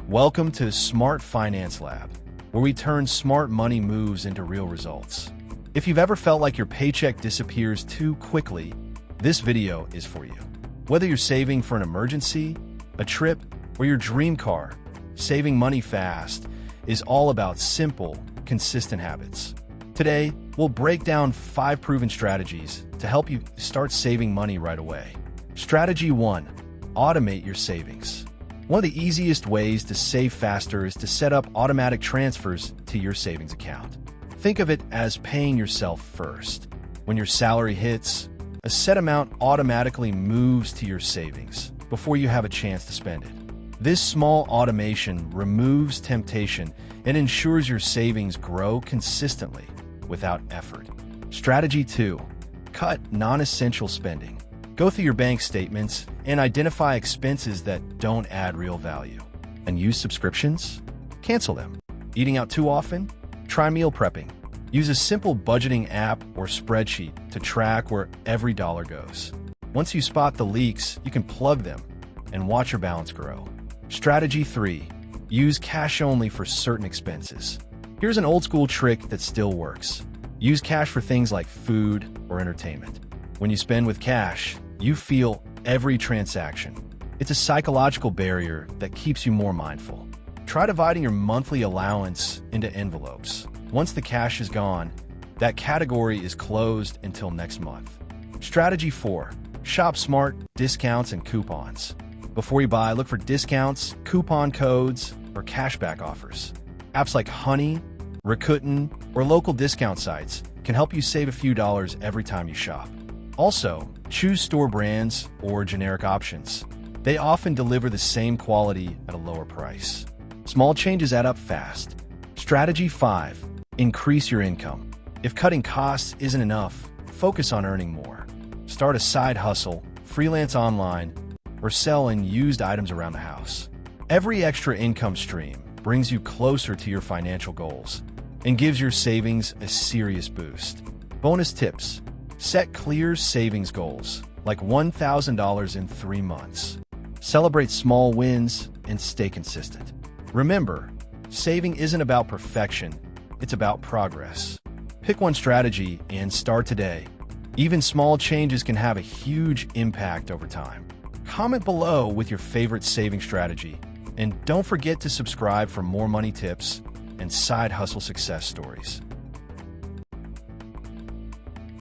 Welcome to SmartFinanceLab, where we turn smart money moves into real results. If you've ever felt like your paycheck disappears too quickly, this video is for you. Whether you're saving for an emergency, a trip, or your dream car, saving money fast is all about simple, consistent habits. Today, we'll break down 5 proven strategies to help you start saving money right away. Strategy 1. Automate your savings. One of the easiest ways to save faster is to set up automatic transfers to your savings account. Think of it as paying yourself first. When your salary hits, a set amount automatically moves to your savings before you have a chance to spend it. This small automation removes temptation and ensures your savings grow consistently without effort. Strategy 2. Cut non-essential spending. Go through your bank statements and identify expenses that don't add real value. Unused subscriptions? Cancel them. Eating out too often? Try meal prepping. Use a simple budgeting app or spreadsheet to track where every dollar goes. Once you spot the leaks, you can plug them and watch your balance grow. Strategy 3. Use cash only for certain expenses. Here's an old-school trick that still works. Use cash for things like food or entertainment. When you spend with cash, you feel every transaction. It's a psychological barrier that keeps you more mindful. Try dividing your monthly allowance into envelopes. Once the cash is gone, that category is closed until next month. Strategy 4. Shop smart, discounts and coupons. Before you buy, look for discounts, coupon codes, or cashback offers. Apps like Honey, Rakuten, or local discount sites can help you save a few dollars every time you shop. Also, choose store brands or generic options. They often deliver the same quality at a lower price. Small changes add up fast. Strategy 5. Increase your income. If cutting costs isn't enough, focus on earning more. Start a side hustle, freelance online, or sell unused items around the house. Every extra income stream brings you closer to your financial goals and gives your savings a serious boost. Bonus tips. Set clear savings goals, like $1,000 in 3 months. Celebrate small wins and stay consistent. Remember, saving isn't about perfection, it's about progress. Pick one strategy and start today. Even small changes can have a huge impact over time. Comment below with your favorite saving strategy, and don't forget to subscribe for more money tips and side hustle success stories.